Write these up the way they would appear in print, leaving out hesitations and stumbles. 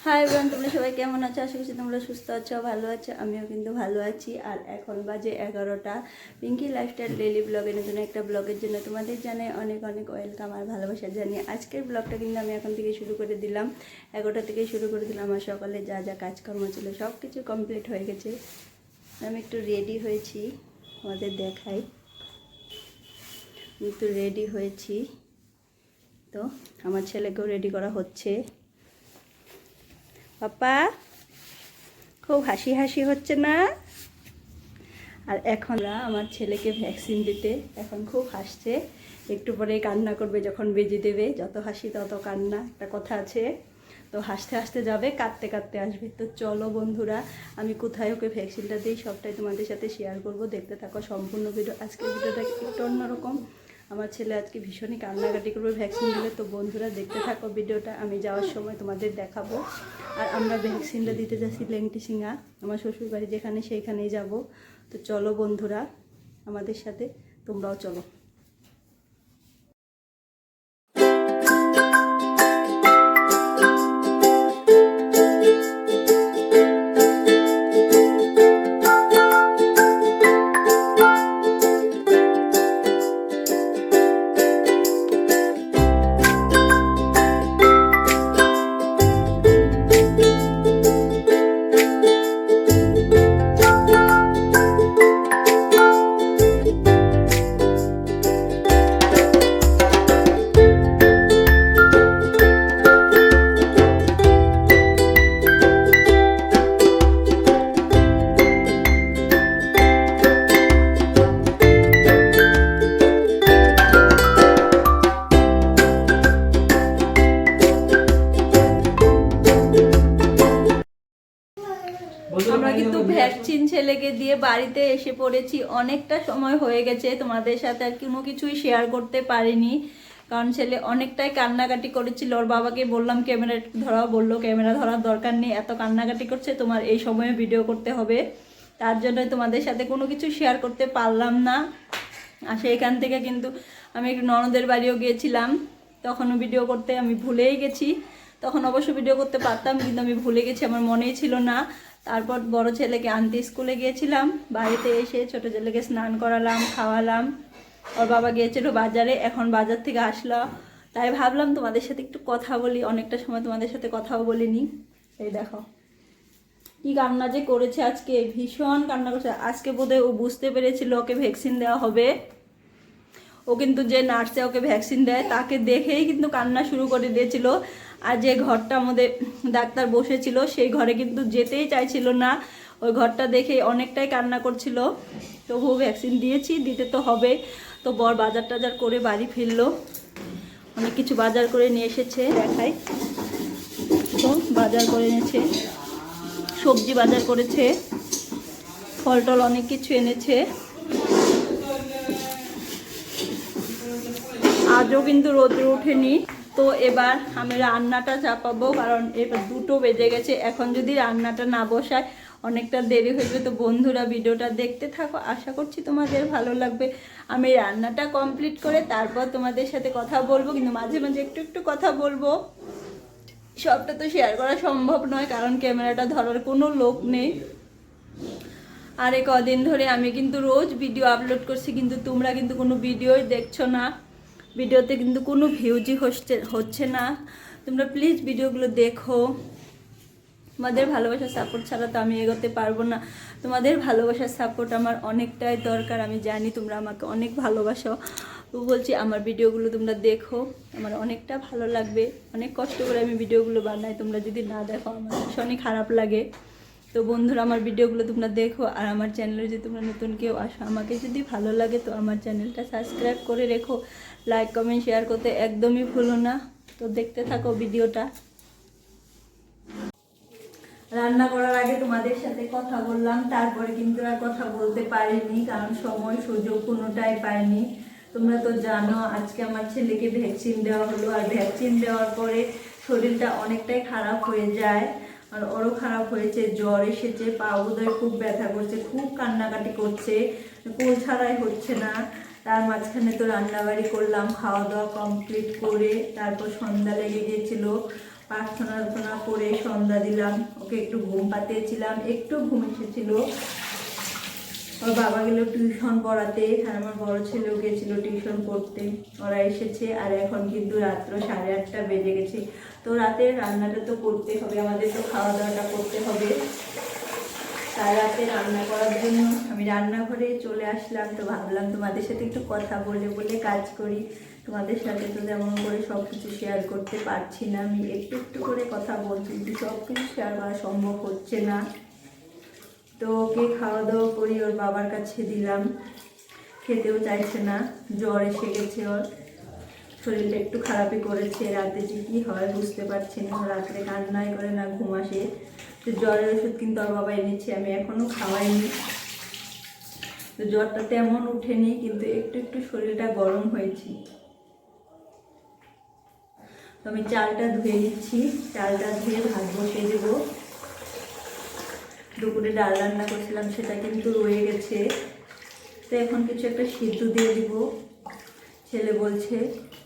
Hi everyone, তোমরা সবাই কেমন আছো? আশা করছি তোমরা সুস্থ আছো, ভালো আছো। আমিও কিন্তু ভালো আছি। আর এখন বাজে 11টা। পিঙ্কি লাইফস্টাইল ডেইলি ব্লগের নতুন একটা ব্লগের জন্য তোমাদের জানাই অনেক অনেক ওয়েলকাম আর ভালোবাসা জানিয়ে আজকের ব্লগটা কিন্তু আমি এখন থেকে শুরু করে দিলাম। 11টা থেকে শুরু করে দিলাম। আমার সকালে যা যা কাজকর্ম ছিল সব কিছু কমপ্লিট হয়ে গেছে। আমি একটু রেডি হয়েছি, আমাদের দেখাই। একটু রেডি হয়েছি, তো আমার ছেলেকেও রেডি করা হচ্ছে। পাপা খুব হাসি হাসি হচ্ছে না? আর এখন আমার ছেলেকে ভ্যাকসিন দিতে এখন খুব হাসছে, একটু পরে কান্না করবে যখন বেজে দেবে। যত হাসি তত কান্না, একটা কথা আছে। তো হাসতে হাসতে যাবে, কাঁদতে কাঁদতে আসবে। তো চলো বন্ধুরা, আমি কোথায় ওকে ভ্যাকসিনটা দিই সবটাই তোমাদের সাথে শেয়ার করব। দেখতে থাকো সম্পূর্ণ ভিডিও। আজকের ভিডিওটা একটু অন্যরকম। আমার ছেলে আজকে ভীষণই কান্নাকাটি করবে ভ্যাকসিন দিলে। তো বন্ধুরা দেখতে থাকো ভিডিওটা, আমি যাওয়ার সময় তোমাদের দেখাবো। আর আমরা ভ্যাকসিনটা দিতে যাচ্ছি লেংটিসিঙা, আমার শ্বশুরবাড়ি যেখানে সেইখানেই যাব। তো চলো বন্ধুরা আমাদের সাথে, তোমরাও চলো। আমরা কিন্তু ভ্যাকসিন ছেলেকে দিয়ে বাড়িতে এসে পড়েছি। অনেকটা সময় হয়ে গেছে, তোমাদের সাথে আর কোনো কিছুই শেয়ার করতে পারিনি, কারণ ছেলে অনেকটাই কান্নাকাটি করেছিল। ওর বাবাকে বললাম ক্যামেরা ধরাও, বললো ক্যামেরা ধরার দরকার নেই, এত কান্নাকাটি করছে, তোমার এই সময়ে ভিডিও করতে হবে। তার জন্য তোমাদের সাথে কোনো কিছু শেয়ার করতে পারলাম না। আর সেইখান থেকে কিন্তু আমি একটু ননদের বাড়িও গিয়েছিলাম, তখনও ভিডিও করতে আমি ভুলেই গেছি। তখন অবশ্য ভিডিও করতে পারতাম, কিন্তু আমি ভুলে গেছি, আমার মনেই ছিল না। তারপর বড় ছেলেকে আনতে স্কুলে গিয়েছিলাম, বাড়িতে এসে ছোট ছেলেকে স্নান করালাম, খাওয়ালাম। ওর বাবা গিয়েছিল বাজারে, এখন বাজার থেকে আসলো, তাই ভাবলাম তোমাদের সাথে একটু কথা বলি। অনেকটা সময় তোমাদের সাথে কথাও বলিনি। এই দেখো কি কান্না যে করেছে আজকে, ভীষণ কান্না করেছে আজকে। বোধহয় ও বুঝতে পেরেছিল ওকে ভ্যাকসিন দেওয়া হবে। ও কিন্তু যে নার্সে ওকে ভ্যাকসিন দেয় তাকে দেখেই কিন্তু কান্না শুরু করে দিয়েছিল। আর যে ঘরটা আমাদের ডাক্তার বসেছিল সেই ঘরে কিন্তু যেতেই চাইছিল না, ওই ঘরটা দেখে অনেকটাই কান্না করছিল। তবু ভ্যাকসিন দিয়েছি, দিতে তো হবে। তো বর বাজার টাজার করে বাড়ি ফিরলো, অনেক কিছু বাজার করে নিয়ে এসেছে, দেখাই। তো বাজার করে এনেছে, সবজি বাজার করেছে, ফল টল অনেক কিছু এনেছে। আজও কিন্তু রোদ্র ওঠেনি। তো এবার আমি রান্নাটা চাপাবো, কারণ এবার 2টো বেজে গেছে। এখন যদি রান্নাটা না বসায় অনেকটা দেরি হয়ে। তো বন্ধুরা ভিডিওটা দেখতে থাকো, আশা করছি তোমাদের ভালো লাগবে। আমি রান্নাটা কমপ্লিট করে তারপর তোমাদের সাথে কথা বলবো, কিন্তু মাঝে মাঝে একটু একটু কথা বলবো। সবটা তো শেয়ার করা সম্ভব নয়, কারণ ক্যামেরাটা ধরার কোনো লোক নেই। আর এই কদিন ধরে আমি কিন্তু রোজ ভিডিও আপলোড করছি, কিন্তু তোমরা কিন্তু কোনো ভিডিওই দেখছো না। ভিডিওতে কিন্তু কোনো ভিউজই হচ্ছে না। তোমরা প্লিজ ভিডিওগুলো দেখো। তোমাদের ভালোবাসার সাপোর্ট ছাড়া তো আমি এগোতে পারবো না। তোমাদের ভালোবাসার সাপোর্ট আমার অনেকটাই দরকার। আমি জানি তোমরা আমাকে অনেক ভালোবাসো, তো বলছি আমার ভিডিওগুলো তোমরা দেখো, আমার অনেকটা ভালো লাগবে। অনেক কষ্ট করে আমি ভিডিওগুলো বানাই, তোমরা যদি না দেখো আমার ভীষণই খারাপ লাগে। তো বন্ধুরা আমার ভিডিওগুলো তোমরা দেখো। আর আমার চ্যানেলে যদি তোমরা নতুন কেউ আসো, আমাকে যদি ভালো লাগে তো আমার চ্যানেলটা সাবস্ক্রাইব করে রেখো, লাইক কমেন্ট শেয়ার করতে একদমই ভুলো না। তো দেখতে থাকো ভিডিওটা। রান্না করার আগে তোমাদের সাথে কথা বললাম, তারপরে কিন্তু আর কথা বলতে পারিনি, কারণ সময় সুযোগ কোনোটাই পাইনি। তোমরা তো জানো আজকে আমার ছেলেকে ভ্যাকসিন দেওয়া হলো, আর ভ্যাকসিন দেওয়ার পরে শরীরটা অনেকটাই খারাপ হয়ে যায়। আর ওরও খারাপ হয়েছে, জ্বর এসেছে, পা বোধহয় খুব ব্যথা করছে, খুব কান্নাকাটি করছে, কোল ছাড়াই হচ্ছে না। তার মাঝখানে তো রান্নাবাড়ি করলাম, খাওয়া দাওয়া কমপ্লিট করে তারপর সন্ধ্যা লেগে গিয়েছিল। প্রার্থনা করে সন্ধ্যা দিলাম, ওকে একটু ঘুম পাতিয়েছিলাম, একটু ঘুম এসেছিল। ওর বাবা গেল টিউশন পড়াতে, আর আমার বড় ছেলেও গেছিল টিউশন পড়তে। ওরা এসেছে, আর এখন কিন্তু রাত্র 8:30 বেজে গেছে। তো রাতে রান্নাটা তো করতে হবে, আমাদের তো খাওয়া দাওয়াটা করতে হবে। তাই রাতে রান্না করার জন্য আমি রান্নাঘরে চলে আসলাম। তো ভাবলাম তোমাদের সাথে একটু কথা বলে বলে কাজ করি। তোমাদের সাথে তো যেমন করে সব কিছু শেয়ার করতে পারছি না, আমি একটু একটু করে কথা বলছি, কিন্তু সব কিছু শেয়ার করা সম্ভব হচ্ছে না। তো ওকে খাওয়া দাওয়া করি, ওর বাবার কাছে দিলাম, খেতেও চাইছে না, জ্বর এসে গেছে, ওর শরীরটা একটু খারাপই করেছে। রাতে যে কী হয় বুঝতে পারছি না, রাত্রে কান্নাই করে না ঘুম আসে। তো জ্বরের ওষুধ কিন্তু ওর বাবা এনেছে, আমি এখনও খাওয়াইনি। তো জ্বরটা তেমন উঠেনি, কিন্তু একটু একটু শরীরটা গরম হয়েছে। তো আমি চালটা ধুয়ে নিচ্ছি, চালটা ধুয়ে ভাত বসিয়ে দেবো। দুপুরে ডাল রান্না করছিলাম, সেটা কিন্তু রয়ে গেছে। তো এখন কিছু একটা সিদ্ধ দিয়ে দিব। ছেলে বলছে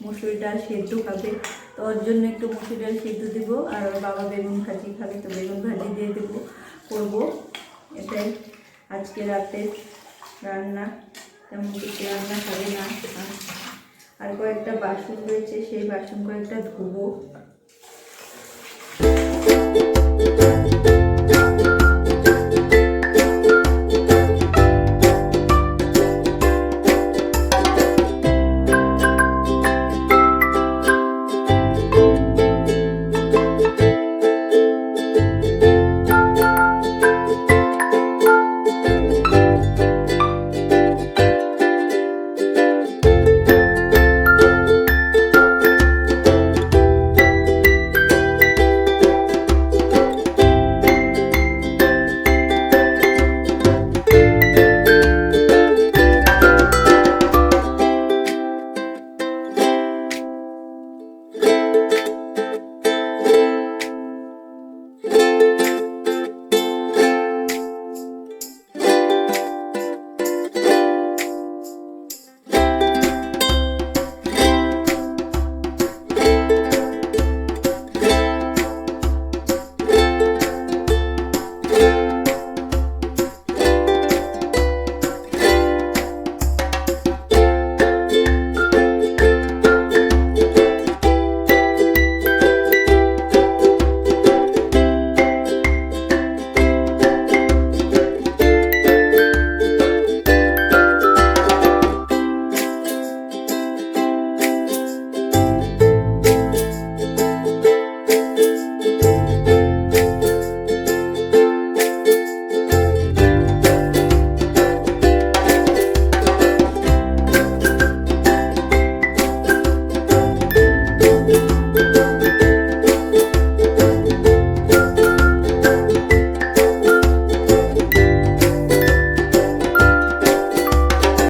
মুসুরি ডাল সেদ্ধ খাবে, তো ওর জন্য একটু মুসুরি ডাল সেদ্ধ দিব। আর ওর বাবা বেগুন ভাজি খাবে, তো বেগুন ভাজি দিয়ে দেবো, করবো। এটাই আজকে রাতে রান্না, তেমন কিছু রান্না হবে না। আর কয়েকটা বাসন রয়েছে, সেই বাসন কয়েকটা ধুবো।